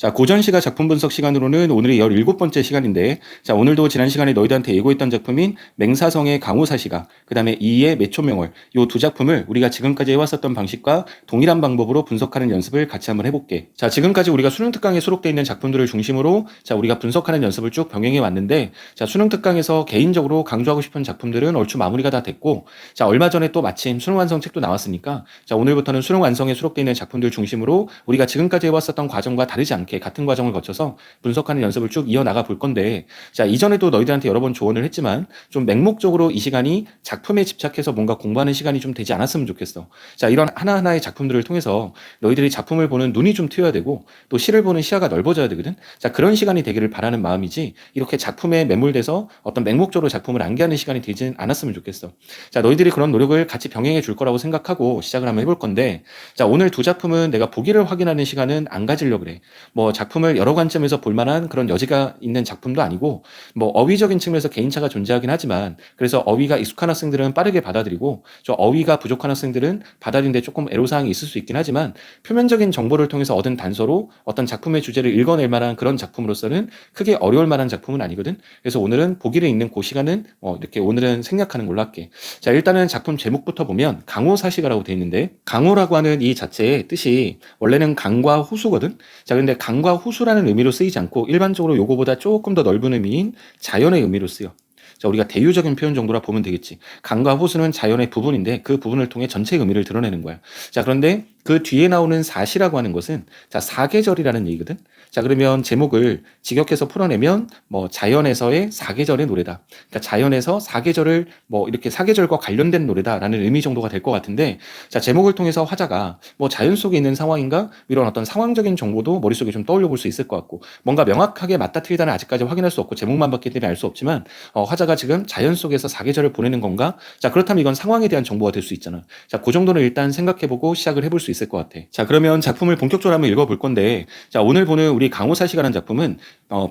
자, 고전시가 작품 분석 시간으로는 오늘이 17번째 시간인데, 자, 오늘도 지난 시간에 너희들한테 예고했던 작품인 맹사성의 강호사시가, 그 다음에 이의 매초명월, 요 두 작품을 우리가 지금까지 해왔었던 방식과 동일한 방법으로 분석하는 연습을 같이 한번 해볼게. 자, 지금까지 우리가 수능특강에 수록되어 있는 작품들을 중심으로, 자, 우리가 분석하는 연습을 쭉 병행해 왔는데, 자, 수능특강에서 개인적으로 강조하고 싶은 작품들은 얼추 마무리가 다 됐고, 자, 얼마 전에 또 마침 수능완성 책도 나왔으니까, 자, 오늘부터는 수능완성에 수록되어 있는 작품들 중심으로 우리가 지금까지 해왔었던 과정과 다르지 않게 같은 과정을 거쳐서 분석하는 연습을 쭉 이어나가 볼 건데, 자, 이전에도 너희들한테 여러 번 조언을 했지만 좀 맹목적으로 이 시간이 작품에 집착해서 뭔가 공부하는 시간이 좀 되지 않았으면 좋겠어. 자, 이런 하나하나의 작품들을 통해서 너희들이 작품을 보는 눈이 좀 트여야 되고 또 시를 보는 시야가 넓어져야 되거든. 자, 그런 시간이 되기를 바라는 마음이지, 이렇게 작품에 매몰돼서 어떤 맹목적으로 작품을 암기하는 시간이 되진 않았으면 좋겠어. 자, 너희들이 그런 노력을 같이 병행해 줄 거라고 생각하고 시작을 한번 해볼 건데, 자, 오늘 두 작품은 내가 보기를 확인하는 시간은 안 가지려고 그래. 뭐 작품을 여러 관점에서 볼 만한 그런 여지가 있는 작품도 아니고, 뭐 어휘적인 측면에서 개인차가 존재하긴 하지만, 그래서 어휘가 익숙한 학생들은 빠르게 받아들이고 저 어휘가 부족한 학생들은 받아들이는데 조금 애로사항이 있을 수 있긴 하지만, 표면적인 정보를 통해서 얻은 단서로 어떤 작품의 주제를 읽어낼 만한 그런 작품으로서는 크게 어려울 만한 작품은 아니거든. 그래서 오늘은 보기를 읽는 그 시간은 이렇게 오늘은 생략하는 걸로 할게. 자, 일단은 작품 제목부터 보면 강호사시가라고 되어 있는데, 강호라고 하는 이 자체의 뜻이 원래는 강과 호수거든. 자, 근데 강과 호수라는 의미로 쓰이지 않고 일반적으로 요거보다 조금 더 넓은 의미인 자연의 의미로 쓰여. 자, 우리가 대유적인 표현 정도라 보면 되겠지. 강과 호수는 자연의 부분인데 그 부분을 통해 전체 의미를 드러내는 거야. 자, 그런데 그 뒤에 나오는 사시라고 하는 것은, 자, 사계절이라는 얘기거든. 자, 그러면 제목을 직역해서 풀어내면 뭐 자연에서의 사계절의 노래다. 그러니까 자연에서 사계절을 뭐 이렇게 사계절과 관련된 노래다라는 의미 정도가 될 것 같은데, 자, 제목을 통해서 화자가 뭐 자연 속에 있는 상황인가 이런 어떤 상황적인 정보도 머릿속에 좀 떠올려 볼 수 있을 것 같고, 뭔가 명확하게 맞다 틀리다는 아직까지 확인할 수 없고 제목만 봤기 때문에 알 수 없지만, 화자가 지금 자연 속에서 사계절을 보내는 건가? 자, 그렇다면 이건 상황에 대한 정보가 될 수 있잖아. 자, 그 정도는 일단 생각해보고 시작을 해볼 수 있을 것 같아. 자, 그러면 작품을 본격적으로 한번 읽어볼 건데, 자, 오늘 보는 우리 강호사시가라는 작품은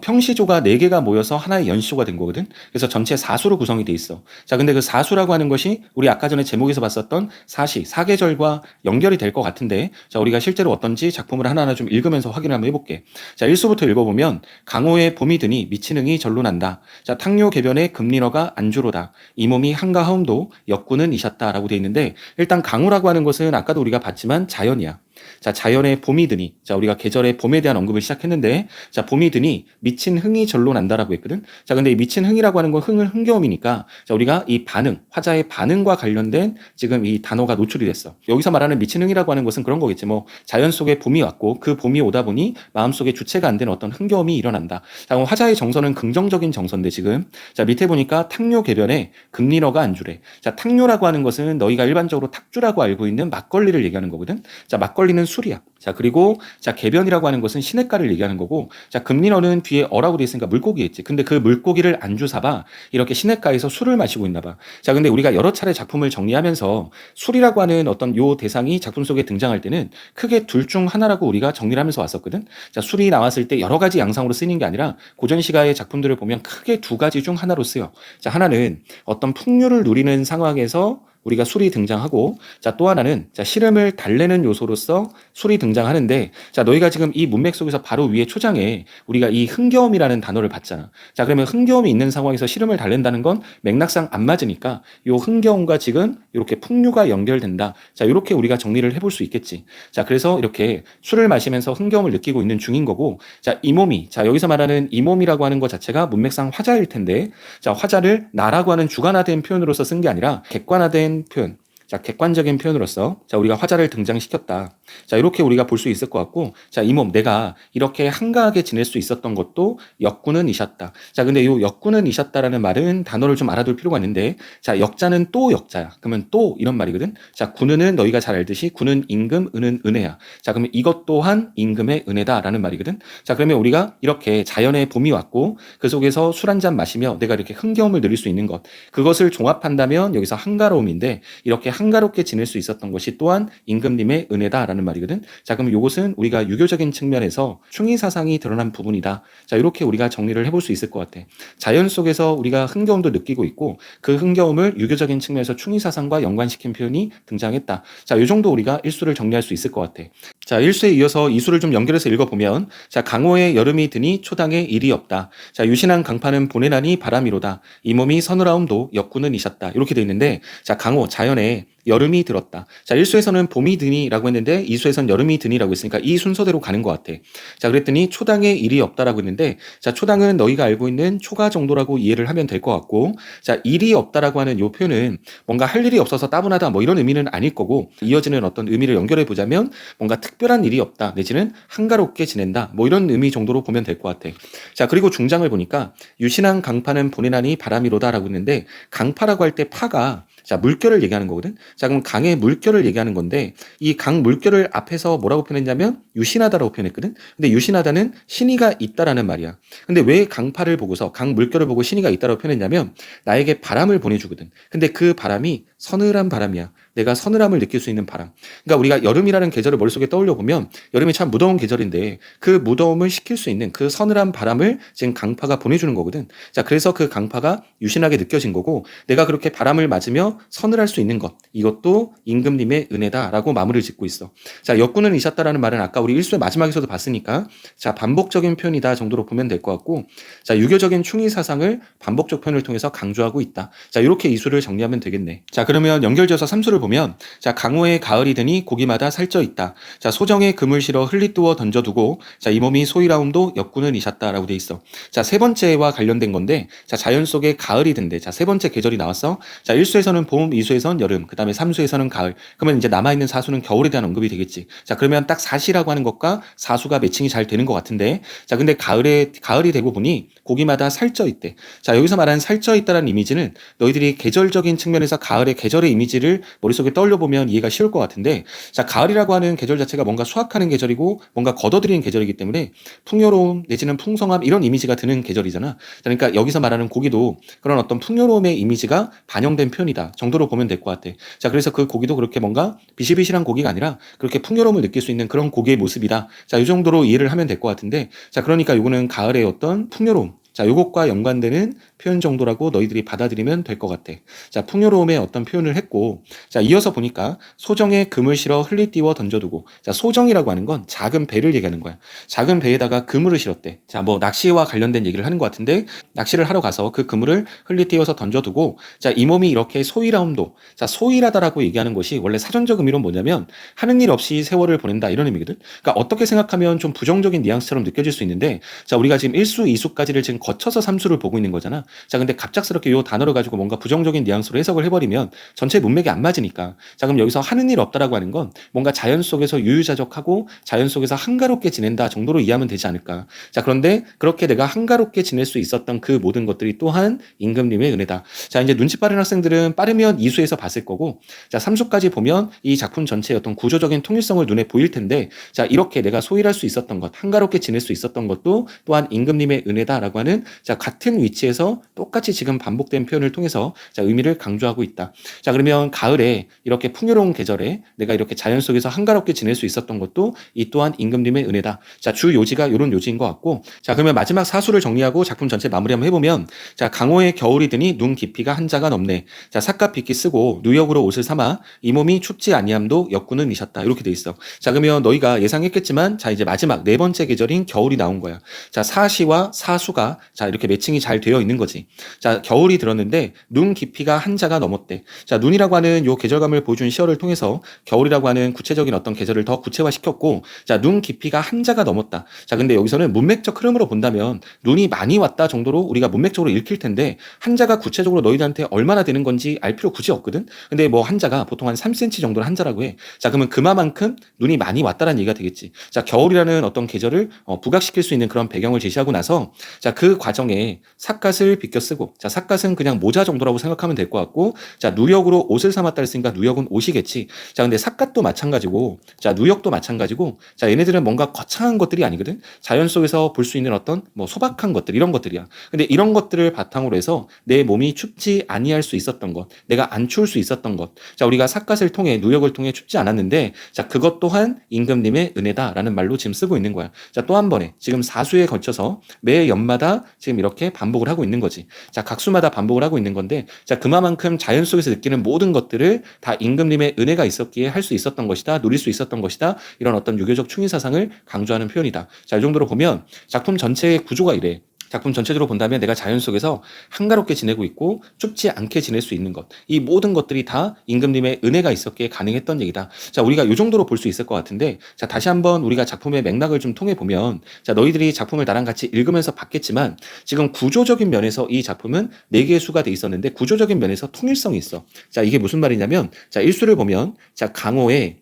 평시조가 4개가 모여서 하나의 연시조가 된 거거든. 그래서 전체 4수로 구성이 돼 있어. 자, 근데 그 4수라고 하는 것이 우리 아까 전에 제목에서 봤었던 사시, 사계절과 연결이 될 것 같은데, 자, 우리가 실제로 어떤지 작품을 하나하나 좀 읽으면서 확인을 한번 해볼게. 자, 1수부터 읽어보면, 강호의 봄이 드니 미친흥이 절로 난다. 자, 탕료 개변에 금리너가 안주로다. 이 몸이 한가하음도 역군은 이셨다라고 돼 있는데, 일단 강호라고 하는 것은 아까도 우리가 봤지만 자연이야. 자, 자연의 봄이 드니, 자, 우리가 계절의 봄에 대한 언급을 시작했는데, 자, 봄이 드니 미친 흥이 절로 난다라고 했거든. 자, 근데 이 미친 흥이라고 하는 건 흥을 흥겨움이니까, 자, 우리가 이 반응, 화자의 반응과 관련된 지금 이 단어가 노출이 됐어. 여기서 말하는 미친 흥이라고 하는 것은 그런 거겠지. 뭐 자연 속에 봄이 왔고 그 봄이 오다 보니 마음속에 주체가 안 되는 어떤 흥겨움이 일어난다. 자, 그럼 화자의 정서는 긍정적인 정서인데, 지금 자, 밑에 보니까 탕료 개변에 금리너가 안주래. 자, 탕료라고 하는 것은 너희가 일반적으로 탁주라고 알고 있는 막걸리를 얘기하는 거거든. 자, 막걸리는 술이야. 자, 그리고 자, 개변이라고 하는 것은 시냇가를 얘기하는 거고, 자, 금리너는 뒤에 어라고 돼 있으니까 물고기겠지. 근데 그 물고기를 안주 삼아 이렇게 시냇가에서 술을 마시고 있나 봐. 자, 근데 우리가 여러 차례 작품을 정리하면서 술이라고 하는 어떤 요 대상이 작품 속에 등장할 때는 크게 둘 중 하나라고 우리가 정리를 하면서 왔었거든. 자, 술이 나왔을 때 여러 가지 양상으로 쓰이는 게 아니라 고전 시가의 작품들을 보면 크게 두 가지 중 하나로 쓰여. 자, 하나는 어떤 풍류를 누리는 상황에서 우리가 술이 등장하고, 자, 또 하나는 자, 시름을 달래는 요소로서 술이 등장하는데, 자, 너희가 지금 이 문맥 속에서 바로 위에 초장에 우리가 이 흥겨움이라는 단어를 봤잖아. 자, 그러면 흥겨움이 있는 상황에서 시름을 달랜다는 건 맥락상 안 맞으니까 요 흥겨움과 지금 이렇게 풍류가 연결된다. 자, 이렇게 우리가 정리를 해볼 수 있겠지. 자, 그래서 이렇게 술을 마시면서 흥겨움을 느끼고 있는 중인 거고, 자, 이 몸이, 자, 여기서 말하는 이 몸이라고 하는 것 자체가 문맥상 화자일 텐데, 자, 화자를 나라고 하는 주관화된 표현으로서 쓴 게 아니라 객관화된 표현, 자, 객관적인 표현으로서 자, 우리가 화자를 등장시켰다. 자, 이렇게 우리가 볼 수 있을 것 같고, 자, 이 몸 내가 이렇게 한가하게 지낼 수 있었던 것도 역군은 이셨다. 자, 근데 이 역군은 이셨다라는 말은 단어를 좀 알아둘 필요가 있는데, 자, 역자는 또 역자야. 그러면 또 이런 말이거든. 자, 군은은 너희가 잘 알듯이 군은 임금, 은은 은혜야. 자, 그러면 이것 또한 임금의 은혜다라는 말이거든. 자, 그러면 우리가 이렇게 자연의 봄이 왔고 그 속에서 술 한 잔 마시며 내가 이렇게 흥겨움을 누릴 수 있는 것, 그것을 종합한다면 여기서 한가로움인데, 이렇게 한가롭게 지낼 수 있었던 것이 또한 임금님의 은혜다라는 말이거든. 자, 그럼 이것은 우리가 유교적인 측면에서 충의 사상이 드러난 부분이다. 자, 이렇게 우리가 정리를 해볼 수 있을 것 같아. 자연 속에서 우리가 흥겨움도 느끼고 있고 그 흥겨움을 유교적인 측면에서 충의 사상과 연관시킨 표현이 등장했다. 자, 이 정도 우리가 일수를 정리할 수 있을 것 같아. 자, 일수에 이어서 이수를 좀 연결해서 읽어보면, 자, 강호에 여름이 드니 초당에 일이 없다. 자, 유신한 강파는 보내나니 바람이로다. 이 몸이 서늘하움도 역군은 이셨다. 이렇게 돼 있는데, 자, 강호 자연에 여름이 들었다. 자, 일수에서는 봄이 드니라고 했는데 이수에서는 여름이 드니라고 했으니까 이 순서대로 가는 것 같아. 자, 그랬더니 초당에 일이 없다라고 했는데, 자, 초당은 너희가 알고 있는 초가 정도라고 이해를 하면 될 것 같고, 자, 일이 없다라고 하는 요 표현은 뭔가 할 일이 없어서 따분하다 뭐 이런 의미는 아닐 거고, 이어지는 어떤 의미를 연결해 보자면 뭔가 특별한 일이 없다 내지는 한가롭게 지낸다 뭐 이런 의미 정도로 보면 될 것 같아. 자, 그리고 중장을 보니까 유신한 강파는 보내나니 바람이로다라고 했는데, 강파라고 할 때 파가 자, 물결을 얘기하는 거거든. 자, 그럼 강의 물결을 얘기하는 건데, 이 강 물결을 앞에서 뭐라고 표현했냐면 유신하다라고 표현했거든. 근데 유신하다는 신의가 있다라는 말이야. 근데 왜 강파를 보고서 강 물결을 보고 신의가 있다라고 표현했냐면 나에게 바람을 보내주거든. 근데 그 바람이 서늘한 바람이야. 내가 서늘함을 느낄 수 있는 바람. 그러니까 우리가 여름이라는 계절을 머릿속에 떠올려 보면 여름이 참 무더운 계절인데 그 무더움을 식힐 수 있는 그 서늘한 바람을 지금 강파가 보내주는 거거든. 자, 그래서 그 강파가 유신하게 느껴진 거고, 내가 그렇게 바람을 맞으며 서늘할 수 있는 것, 이것도 임금님의 은혜다라고 마무리를 짓고 있어. 자, 역군은 이셨다라는 말은 아까 우리 일수의 마지막에서도 봤으니까, 자, 반복적인 표현이다 정도로 보면 될 것 같고, 자, 유교적인 충의 사상을 반복적 표현을 통해서 강조하고 있다. 자, 이렇게 이수를 정리하면 되겠네. 자, 그러면 연결지어서 삼수를 보면, 자, 강호에 가을이 드니 고기마다 살쪄 있다. 자, 소정에 금을 실어 흘리뜨어 던져두고, 자, 이 몸이 소이라움도 역군은 이셨다라고 돼 있어. 자, 세 번째와 관련된 건데, 자, 자연 속에 가을이 든대. 자, 세 번째 계절이 나왔어. 자, 일수에서는 봄, 이수에서는 여름, 그 다음에 삼수에서는 가을. 그러면 이제 남아있는 사수는 겨울에 대한 언급이 되겠지. 자, 그러면 딱 사시라고 하는 것과 사수가 매칭이 잘 되는 것 같은데, 자, 근데 가을이 되고 보니 고기마다 살쪄 있대. 자, 여기서 말하는 살쪄 있다라는 이미지는 너희들이 계절적인 측면에서 가을의 계절의 이미지를 머릿속에 떠올려 보면 이해가 쉬울 것 같은데, 자, 가을이라고 하는 계절 자체가 뭔가 수확하는 계절이고 뭔가 걷어들이는 계절이기 때문에 풍요로움 내지는 풍성함 이런 이미지가 드는 계절이잖아. 그러니까 여기서 말하는 고기도 그런 어떤 풍요로움의 이미지가 반영된 표현이다 정도로 보면 될 것 같아. 자, 그래서 그 고기도 그렇게 뭔가 비실비실한 고기가 아니라 그렇게 풍요로움을 느낄 수 있는 그런 고기의 모습이다. 자, 이 정도로 이해를 하면 될 것 같은데, 자, 그러니까 요거는 가을의 어떤 풍요로움, 자, 요것과 연관되는 표현 정도라고 너희들이 받아들이면 될 것 같아. 자, 풍요로움의 어떤 표현을 했고, 자, 이어서 보니까 소정에 금을 실어 흘리띄워 던져두고, 자, 소정이라고 하는 건 작은 배를 얘기하는 거야. 작은 배에다가 그물을 실었대. 자, 뭐 낚시와 관련된 얘기를 하는 것 같은데, 낚시를 하러 가서 그 그물을 흘리띄워서 던져두고, 자, 이 몸이 이렇게 소일하움도, 자, 소일하다라고 얘기하는 것이 원래 사전적 의미로 뭐냐면 하는 일 없이 세월을 보낸다 이런 의미거든. 그러니까 어떻게 생각하면 좀 부정적인 뉘앙스처럼 느껴질 수 있는데, 자, 우리가 지금 1수, 2수까지를 지금 거쳐서 3수를 보고 있는 거잖아. 자, 근데 갑작스럽게 요 단어를 가지고 뭔가 부정적인 뉘앙스로 해석을 해버리면 전체 문맥이 안 맞으니까. 자, 그럼 여기서 하는 일 없다라고 하는 건 뭔가 자연 속에서 유유자적하고 자연 속에서 한가롭게 지낸다 정도로 이해하면 되지 않을까. 자, 그런데 그렇게 내가 한가롭게 지낼 수 있었던 그 모든 것들이 또한 임금님의 은혜다. 자, 이제 눈치 빠른 학생들은 빠르면 2수에서 봤을 거고, 자, 3수까지 보면 이 작품 전체의 어떤 구조적인 통일성을 눈에 보일 텐데, 자, 이렇게 내가 소일할 수 있었던 것, 한가롭게 지낼 수 있었던 것도 또한 임금님의 은혜다라고 하는, 자, 같은 위치에서 똑같이 지금 반복된 표현을 통해서 자, 의미를 강조하고 있다. 자, 그러면 가을에 이렇게 풍요로운 계절에 내가 이렇게 자연 속에서 한가롭게 지낼 수 있었던 것도 이 또한 임금님의 은혜다. 자, 주 요지가 이런 요지인 것 같고, 자, 그러면 마지막 사수를 정리하고 작품 전체 마무리 한번 해보면, 자, 강호에 겨울이 드니 눈 깊이가 한 자가 넘네. 자, 삿갓 빗기 쓰고 누역으로 옷을 삼아 이 몸이 춥지 아니함도 역군은 이셨다. 이렇게 돼 있어. 자, 그러면 너희가 예상했겠지만, 자, 이제 마지막 네 번째 계절인 겨울이 나온 거야. 자, 사시와 사수가 자, 이렇게 매칭이 잘 되어 있는 거지. 자, 겨울이 들었는데 눈 깊이가 한 자가 넘었대. 자, 눈이라고 하는 요 계절감을 보여준 시어를 통해서 겨울이라고 하는 구체적인 어떤 계절을 더 구체화시켰고, 자, 눈 깊이가 한 자가 넘었다. 자, 근데 여기서는 문맥적 흐름으로 본다면 눈이 많이 왔다 정도로 우리가 문맥적으로 읽힐 텐데, 한 자가 구체적으로 너희들한테 얼마나 되는 건지 알 필요 굳이 없거든. 근데 뭐 한 자가 보통 한 3cm 정도를 한 자라고 해. 자, 그러면 그만큼 눈이 많이 왔다라는 얘기가 되겠지. 자, 겨울이라는 어떤 계절을 부각시킬 수 있는 그런 배경을 제시하고 나서, 자, 그 과정에 삿갓을 삿갓을 비껴 쓰고, 자, 삿갓은 그냥 모자 정도라고 생각하면 될 것 같고, 자, 누역으로 옷을 삼았다 했으니까 누역은 옷이겠지. 자, 근데 삿갓도 마찬가지고, 자, 누역도 마찬가지고, 자, 얘네들은 뭔가 거창한 것들이 아니거든. 자연 속에서 볼 수 있는 어떤 뭐 소박한 것들, 이런 것들이야. 근데 이런 것들을 바탕으로 해서 내 몸이 춥지 아니할 수 있었던 것, 내가 안 추울 수 있었던 것. 자, 우리가 삿갓을 통해, 누역을 통해 춥지 않았는데, 자, 그것 또한 임금님의 은혜다라는 말로 지금 쓰고 있는 거야. 자, 또 한 번에 지금 사수에 걸쳐서 매 연마다 지금 이렇게 반복을 하고 있는 거지. 자, 각수마다 반복을 하고 있는 건데, 자, 그만큼 자연 속에서 느끼는 모든 것들을 다 임금님의 은혜가 있었기에 할 수 있었던 것이다, 누릴 수 있었던 것이다, 이런 어떤 유교적 충의 사상을 강조하는 표현이다. 자, 이 정도로 보면 작품 전체의 구조가 이래. 작품 전체적으로 본다면 내가 자연 속에서 한가롭게 지내고 있고 춥지 않게 지낼 수 있는 것, 이 모든 것들이 다 임금님의 은혜가 있었기에 가능했던 얘기다. 자, 우리가 이 정도로 볼 수 있을 것 같은데, 자, 다시 한번 우리가 작품의 맥락을 좀 통해 보면, 자, 너희들이 작품을 나랑 같이 읽으면서 봤겠지만 지금 구조적인 면에서 이 작품은 4개의 수가 돼 있었는데 구조적인 면에서 통일성이 있어. 자, 이게 무슨 말이냐면, 자, 1수를 보면, 자, 강호에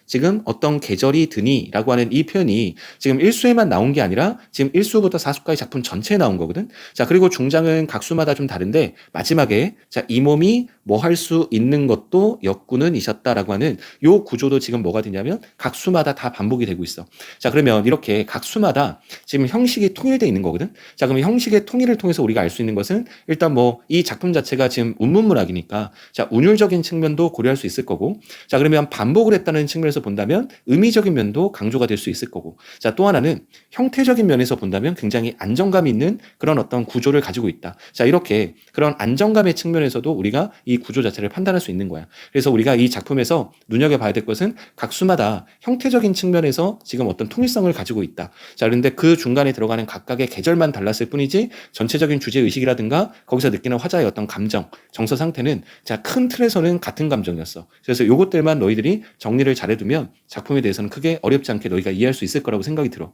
지금 어떤 계절이 드니라고 하는 이 표현이 지금 1수에만 나온 게 아니라 지금 1수부터 4수까지 작품 전체에 나온 거거든. 자, 그리고 중장은 각 수마다 좀 다른데 마지막에, 자, 이 몸이 뭐 할 수 있는 것도 역군은 이셨다라고 하는 요 구조도 지금 뭐가 되냐면 각 수마다 다 반복이 되고 있어. 자, 그러면 이렇게 각 수마다 지금 형식이 통일되어 있는 거거든. 자, 그러면 형식의 통일을 통해서 우리가 알 수 있는 것은 일단 뭐 이 작품 자체가 지금 운문문학이니까, 자, 운율적인 측면도 고려할 수 있을 거고, 자, 그러면 반복을 했다는 측면에서 본다면 의미적인 면도 강조가 될 수 있을 거고, 자, 또 하나는 형태적인 면에서 본다면 굉장히 안정감 있는 그런 어떤 구조를 가지고 있다. 자, 이렇게 그런 안정감의 측면에서도 우리가 이 구조 자체를 판단할 수 있는 거야. 그래서 우리가 이 작품에서 눈여겨봐야 될 것은 각 수마다 형태적인 측면에서 지금 어떤 통일성을 가지고 있다. 자, 그런데 그 중간에 들어가는 각각의 계절만 달랐을 뿐이지 전체적인 주제의식이라든가 거기서 느끼는 화자의 어떤 감정, 정서 상태는, 자, 큰 틀에서는 같은 감정이었어. 그래서 요것들만 너희들이 정리를 잘해두면 작품에 대해서는 크게 어렵지 않게 너희가 이해할 수 있을 거라고 생각이 들어.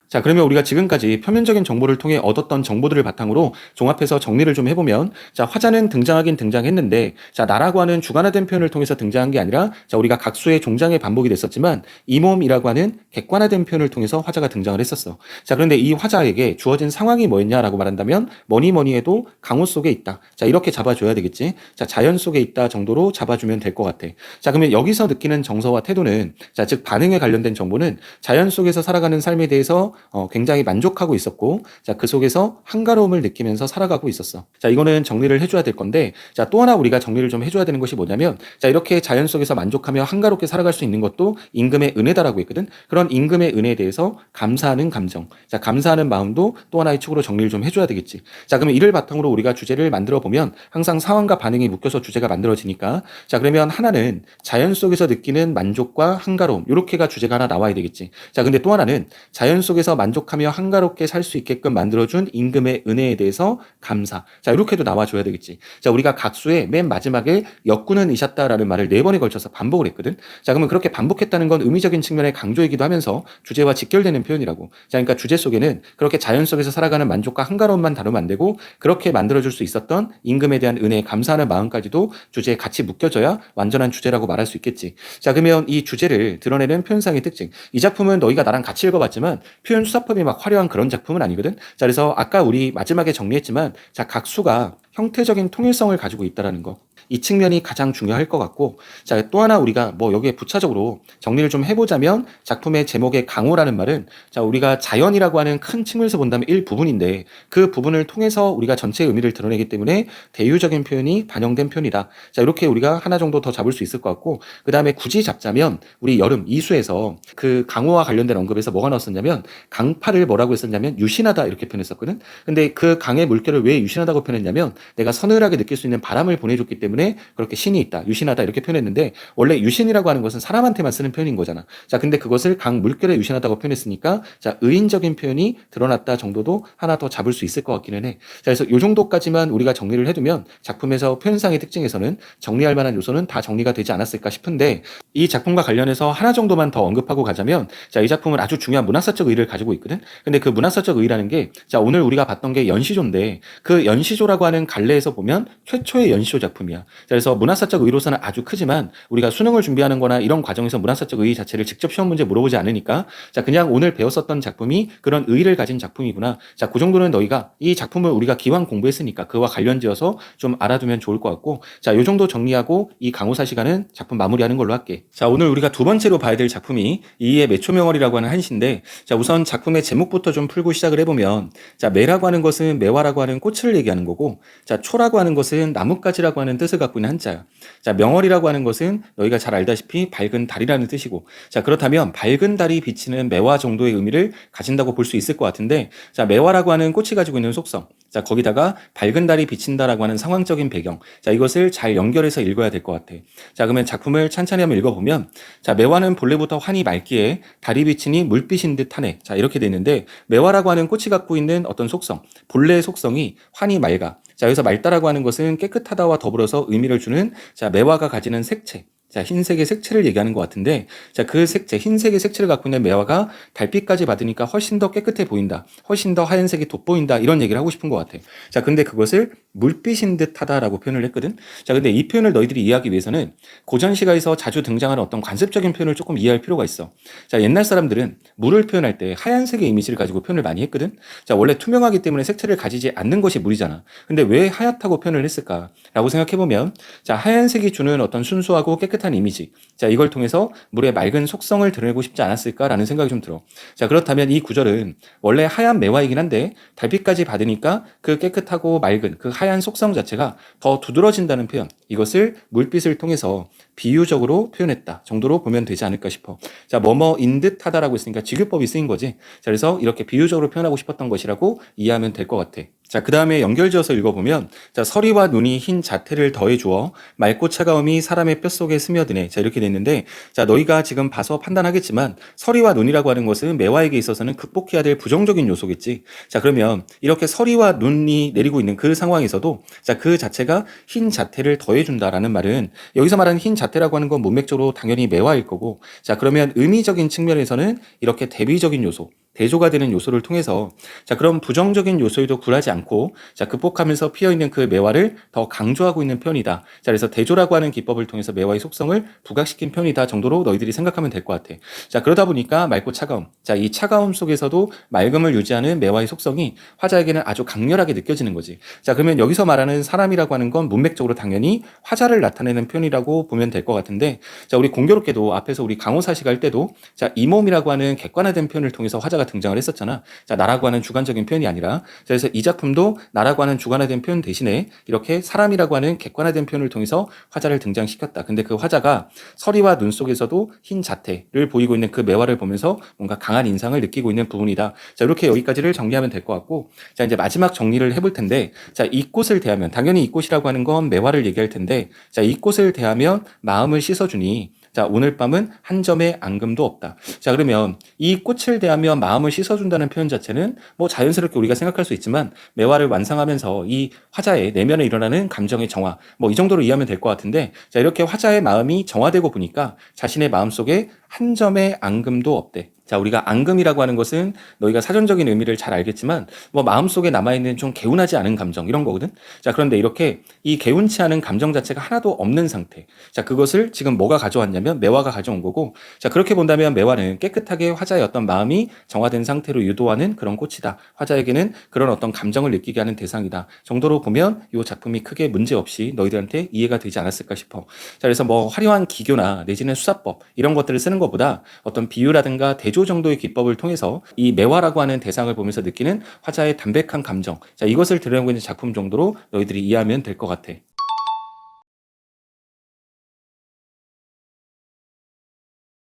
자, 그러면 우리가 지금까지 표면적인 정보를 통해 얻었던 정보들을 바탕으로 종합해서 정리를 좀 해보면, 자, 화자는 등장하긴 등장했는데, 자, 나라고 하는 주관화된 표현을 통해서 등장한 게 아니라, 자, 우리가 각수의 종장의 반복이 됐었지만 이 몸이라고 하는 객관화된 표현을 통해서 화자가 등장을 했었어. 자, 그런데 이 화자에게 주어진 상황이 뭐였냐라고 말한다면 뭐니 해도 강호 속에 있다. 자, 이렇게 잡아줘야 되겠지. 자, 자연 속에 있다 정도로 잡아주면 될 것 같아. 자, 그러면 여기서 느끼는 정서와 태도는, 자, 즉 반응에 관련된 정보는 자연 속에서 살아가는 삶에 대해서 굉장히 만족하고 있었고, 자, 그 속에서 한가로움을 느끼면서 살아가고 있었어. 자, 이거는 정리를 해줘야 될 건데, 자, 또 하나 우리가 정리를 좀 해줘야 되는 것이 뭐냐면, 자, 이렇게 자연 속에서 만족하며 한가롭게 살아갈 수 있는 것도 임금의 은혜다라고 했거든. 그런 임금의 은혜에 대해서 감사하는 감정, 자, 감사하는 마음도 또 하나의 축으로 정리를 좀 해줘야 되겠지. 자, 그러면 이를 바탕으로 우리가 주제를 만들어 보면 항상 상황과 반응이 묶여서 주제가 만들어지니까, 자, 그러면 하나는 자연 속에서 느끼는 만족과 한가로움, 요렇게가 주제가 하나 나와야 되겠지. 자, 근데 또 하나는 자연 속에서 만족하며 한가롭게 살 수 있게끔 만들어준 임금의 은혜에 대해서 감사. 자, 이렇게도 나와줘야 되겠지. 자, 우리가 각수의 맨 마지막에 역군은 이셨다라는 말을 4번에 걸쳐서 반복을 했거든. 자, 그러면 그렇게 반복했다는 건 의미적인 측면의 강조이기도 하면서 주제와 직결되는 표현이라고. 자, 그러니까 주제 속에는 그렇게 자연 속에서 살아가는 만족과 한가로움만 다루면 안 되고, 그렇게 만들어줄 수 있었던 임금에 대한 은혜에 감사하는 마음까지도 주제에 같이 묶여져야 완전한 주제라고 말할 수 있겠지. 자, 그러면 이 주제를 드러내는 표현상의 특징. 이 작품은 너희가 나랑 같이 읽어봤지만 표현 수사법이 막 화려한 그런 작품은 아니거든. 자, 그래서 아까 우리 마지막에 정리했지만, 자, 각수가 형태적인 통일성을 가지고 있다라는 거, 이 측면이 가장 중요할 것 같고, 자, 또 하나 우리가 뭐 여기에 부차적으로 정리를 좀 해보자면, 작품의 제목의 강호라는 말은, 자, 우리가 자연이라고 하는 큰 측면에서 본다면 일부분인데 그 부분을 통해서 우리가 전체의 의미를 드러내기 때문에 대유적인 표현이 반영된 표현이다. 자, 이렇게 우리가 하나 정도 더 잡을 수 있을 것 같고, 그 다음에 굳이 잡자면 우리 여름 이수에서 그 강호와 관련된 언급에서 뭐가 나왔었냐면, 강파를 뭐라고 했었냐면 유신하다 이렇게 표현했었거든. 근데 그 강의 물결을 왜 유신하다고 표현했냐면, 내가 서늘하게 느낄 수 있는 바람을 보내줬기 때문에 그렇게 신이 있다, 유신하다 이렇게 표현했는데, 원래 유신이라고 하는 것은 사람한테만 쓰는 표현인 거잖아. 자, 근데 그것을 강 물결에 유신하다고 표현했으니까, 자, 의인적인 표현이 드러났다 정도도 하나 더 잡을 수 있을 것 같기는 해. 자, 그래서 요 정도까지만 우리가 정리를 해두면 작품에서 표현상의 특징에서는 정리할 만한 요소는 다 정리가 되지 않았을까 싶은데, 이 작품과 관련해서 하나 정도만 더 언급하고 가자면, 자, 이 작품은 아주 중요한 문학사적 의의를 가지고 있거든. 근데 그 문학사적 의의라는 게, 자, 오늘 우리가 봤던 게 연시조인데 그 연시조라고 하는 갈래에서 보면 최초의 연시조 작품이야. 자, 그래서 문화사적 의로서는 아주 크지만 우리가 수능을 준비하는 거나 이런 과정에서 문화사적 의 자체를 직접 시험 문제 물어보지 않으니까 자, 그냥 오늘 배웠었던 작품이 그런 의의를 가진 작품이구나. 자, 그 정도는 너희가 이 작품을 우리가 기왕 공부했으니까 그와 관련지어서 좀 알아두면 좋을 것 같고, 자, 요 정도 정리하고 이 강호사 시간은 작품 마무리하는 걸로 할게. 자, 오늘 우리가 두 번째로 봐야 될 작품이 이의 매초명월이라고 하는 한시인데, 자, 우선 작품의 제목부터 좀 풀고 시작을 해보면, 자, 매라고 하는 것은 매화라고 하는 꽃을 얘기하는 거고, 자, 초라고 하는 것은 나뭇가지라고 하는 뜻을 갖고 있는 한자야. 자, 명월이라고 하는 것은 너희가 잘 알다시피 밝은 달이라는 뜻이고, 자, 그렇다면 밝은 달이 비치는 매화 정도의 의미를 가진다고 볼 수 있을 것 같은데, 자, 매화라고 하는 꽃이 가지고 있는 속성, 자, 거기다가 밝은 달이 비친다라고 하는 상황적인 배경, 자, 이것을 잘 연결해서 읽어야 될 것 같아. 자, 그러면 작품을 찬찬히 한번 읽어보면, 자, 매화는 본래부터 환히 맑기에 달이 비치니 물빛인 듯 하네. 자, 이렇게 돼 있는데, 매화라고 하는 꽃이 갖고 있는 어떤 속성, 본래의 속성이 환히 맑아. 자, 여기서 맑다라고 하는 것은 깨끗하다와 더불어서 의미를 주는, 자, 매화가 가지는 색채. 자, 흰색의 색채를 얘기하는 것 같은데, 자, 그 색채, 흰색의 색채를 갖고 있는 매화가 달빛까지 받으니까 훨씬 더 깨끗해 보인다. 훨씬 더 하얀색이 돋보인다. 이런 얘기를 하고 싶은 것 같아. 자, 근데 그것을 물빛인 듯 하다라고 표현을 했거든. 자, 근데 이 표현을 너희들이 이해하기 위해서는 고전 시가에서 자주 등장하는 어떤 관습적인 표현을 조금 이해할 필요가 있어. 자, 옛날 사람들은 물을 표현할 때 하얀색의 이미지를 가지고 표현을 많이 했거든. 자, 원래 투명하기 때문에 색채를 가지지 않는 것이 물이잖아. 근데 왜 하얗다고 표현을 했을까라고 생각해보면, 자, 하얀색이 주는 어떤 순수하고 깨끗한 이미지, 자, 이걸 통해서 물의 맑은 속성을 드러내고 싶지 않았을까라는 생각이 좀 들어. 자, 그렇다면 이 구절은 원래 하얀 매화이긴 한데 달빛까지 받으니까 그 깨끗하고 맑은 그 하얀 속성 자체가 더 두드러진다는 표현, 이것을 물빛을 통해서 비유적으로 표현했다 정도로 보면 되지 않을까 싶어. 자, 뭐뭐인 듯 하다라고 했으니까 직유법이 쓰인 거지. 자, 그래서 이렇게 비유적으로 표현하고 싶었던 것이라고 이해하면 될 것 같아. 자, 그 다음에 연결지어서 읽어보면, 자, 서리와 눈이 흰 자태를 더해주어 맑고 차가움이 사람의 뼛속에 스며드네. 자, 이렇게 됐는데, 자, 너희가 지금 봐서 판단하겠지만 서리와 눈이라고 하는 것은 매화에게 있어서는 극복해야 될 부정적인 요소겠지. 자, 그러면 이렇게 서리와 눈이 내리고 있는 그 상황에서도, 자, 그 자체가 흰 자태를 더해준다라는 말은, 여기서 말하는 흰 자태라고 하는 건 문맥적으로 당연히 매화일 거고, 자, 그러면 의미적인 측면에서는 이렇게 대비적인 요소, 대조가 되는 요소를 통해서, 자, 그럼 부정적인 요소에도 굴하지 않고, 자, 극복하면서 피어있는 그 매화를 더 강조하고 있는 편이다. 자, 그래서 대조라고 하는 기법을 통해서 매화의 속성을 부각시킨 편이다 정도로 너희들이 생각하면 될 것 같아. 자, 그러다 보니까 맑고 차가움, 자, 이 차가움 속에서도 맑음을 유지하는 매화의 속성이 화자에게는 아주 강렬하게 느껴지는 거지. 자, 그러면 여기서 말하는 사람이라고 하는 건 문맥적으로 당연히 화자를 나타내는 편이라고 보면 될 것 같은데, 자, 우리 공교롭게도 앞에서 우리 강호사시가 할 때도, 자, 이 몸이라고 하는 객관화된 표현을 통해서 화자가 등장을 했었잖아. 자, 나라고 하는 주관적인 표현이 아니라, 그래서 이 작품도 나라고 하는 주관화된 표현 대신에 이렇게 사람이라고 하는 객관화된 표현을 통해서 화자를 등장시켰다. 근데 그 화자가 서리와 눈 속에서도 흰 자태를 보이고 있는 그 매화를 보면서 뭔가 강한 인상을 느끼고 있는 부분이다. 자, 이렇게 여기까지를 정리하면 될 것 같고, 자, 이제 마지막 정리를 해볼 텐데, 자, 이 꽃을 대하면, 당연히 이 꽃이라고 하는 건 매화를 얘기할 텐데, 자, 이 꽃을 대하면 마음을 씻어주니, 자, 오늘 밤은 한 점의 앙금도 없다. 자, 그러면 이 꽃을 대하며 마음을 씻어준다는 표현 자체는 뭐 자연스럽게 우리가 생각할 수 있지만, 매화를 완성하면서 이 화자의 내면에 일어나는 감정의 정화, 뭐 이 정도로 이해하면 될 것 같은데, 자, 이렇게 화자의 마음이 정화되고 보니까 자신의 마음속에 한 점의 앙금도 없대. 자, 우리가 앙금이라고 하는 것은 너희가 사전적인 의미를 잘 알겠지만, 뭐 마음속에 남아있는 좀 개운하지 않은 감정, 이런 거거든. 자, 그런데 이렇게 이 개운치 않은 감정 자체가 하나도 없는 상태, 자, 그것을 지금 뭐가 가져왔냐면 매화가 가져온 거고, 자, 그렇게 본다면 매화는 깨끗하게 화자의 어떤 마음이 정화된 상태로 유도하는 그런 꽃이다. 화자에게는 그런 어떤 감정을 느끼게 하는 대상이다 정도로 보면 이 작품이 크게 문제없이 너희들한테 이해가 되지 않았을까 싶어. 자, 그래서 뭐 화려한 기교나 내지는 수사법 이런 것들을 쓰는 것보다 어떤 비유라든가 대조 정도의 기법을 통해서 이 매화라고 하는 대상을 보면서 느끼는 화자의 담백한 감정, 자, 이것을 드러내고 있는 작품 정도로 너희들이 이해하면 될 것 같아.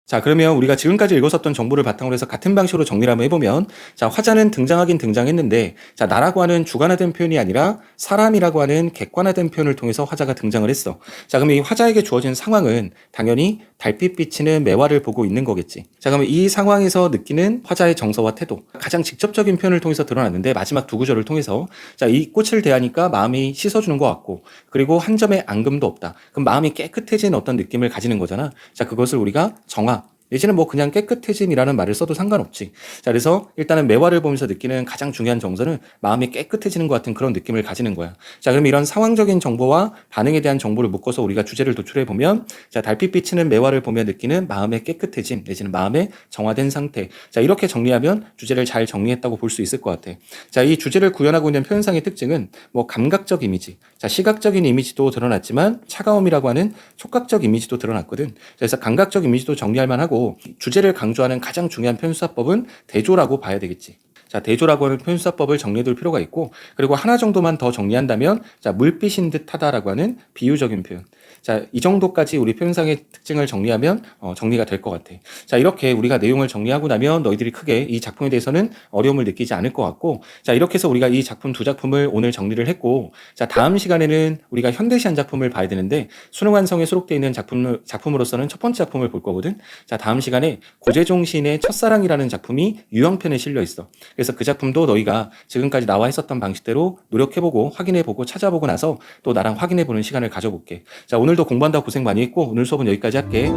자, 그러면 우리가 지금까지 읽었었던 정보를 바탕으로 해서 같은 방식으로 정리를 한번 해보면, 자, 화자는 등장하긴 등장했는데, 자, 나라고 하는 주관화된 표현이 아니라 사람이라고 하는 객관화된 표현을 통해서 화자가 등장을 했어. 자, 그러면 이 화자에게 주어진 상황은 당연히 달빛 비치는 매화를 보고 있는 거겠지. 자, 그러면 이 상황에서 느끼는 화자의 정서와 태도, 가장 직접적인 표현을 통해서 드러났는데, 마지막 두 구절을 통해서, 자, 이 꽃을 대하니까 마음이 씻어주는 것 같고, 그리고 한 점의 앙금도 없다. 그럼 마음이 깨끗해진 어떤 느낌을 가지는 거잖아. 자, 그것을 우리가 정화, 내지는 뭐 그냥 깨끗해짐이라는 말을 써도 상관없지. 자, 그래서 일단은 매화를 보면서 느끼는 가장 중요한 정서는 마음이 깨끗해지는 것 같은 그런 느낌을 가지는 거야. 자, 그럼 이런 상황적인 정보와 반응에 대한 정보를 묶어서 우리가 주제를 도출해 보면, 자, 달빛 비치는 매화를 보며 느끼는 마음의 깨끗해짐 내지는 마음의 정화된 상태. 자, 이렇게 정리하면 주제를 잘 정리했다고 볼 수 있을 것 같아. 자, 이 주제를 구현하고 있는 표현상의 특징은 뭐 감각적 이미지, 자, 시각적인 이미지도 드러났지만 차가움이라고 하는 촉각적 이미지도 드러났거든. 그래서 감각적 이미지도 정리할 만하고, 주제를 강조하는 가장 중요한 표현수사법은 대조라고 봐야 되겠지. 자, 대조라고 하는 표현수사법을 정리해둘 필요가 있고, 그리고 하나 정도만 더 정리한다면, 자, 물빛인 듯 하다라고 하는 비유적인 표현. 자, 이 정도까지 우리 표현상의 특징을 정리하면 정리가 될 것 같아. 자, 이렇게 우리가 내용을 정리하고 나면 너희들이 크게 이 작품에 대해서는 어려움을 느끼지 않을 것 같고, 자, 이렇게 해서 우리가 이 작품 두 작품을 오늘 정리를 했고, 자, 다음 시간에는 우리가 현대시한 작품을 봐야 되는데, 수능 완성에 수록되어 있는 작품으로서는 첫 번째 작품을 볼 거거든. 자, 다음 시간에 고재종 시인의 첫사랑이라는 작품이 유형편에 실려 있어. 그래서 그 작품도 너희가 지금까지 나와 있었던 방식대로 노력해보고 확인해보고 찾아보고 나서 또 나랑 확인해보는 시간을 가져볼게. 자, 오늘도 공부한다고 고생 많이 했고 오늘 수업은 여기까지 할게.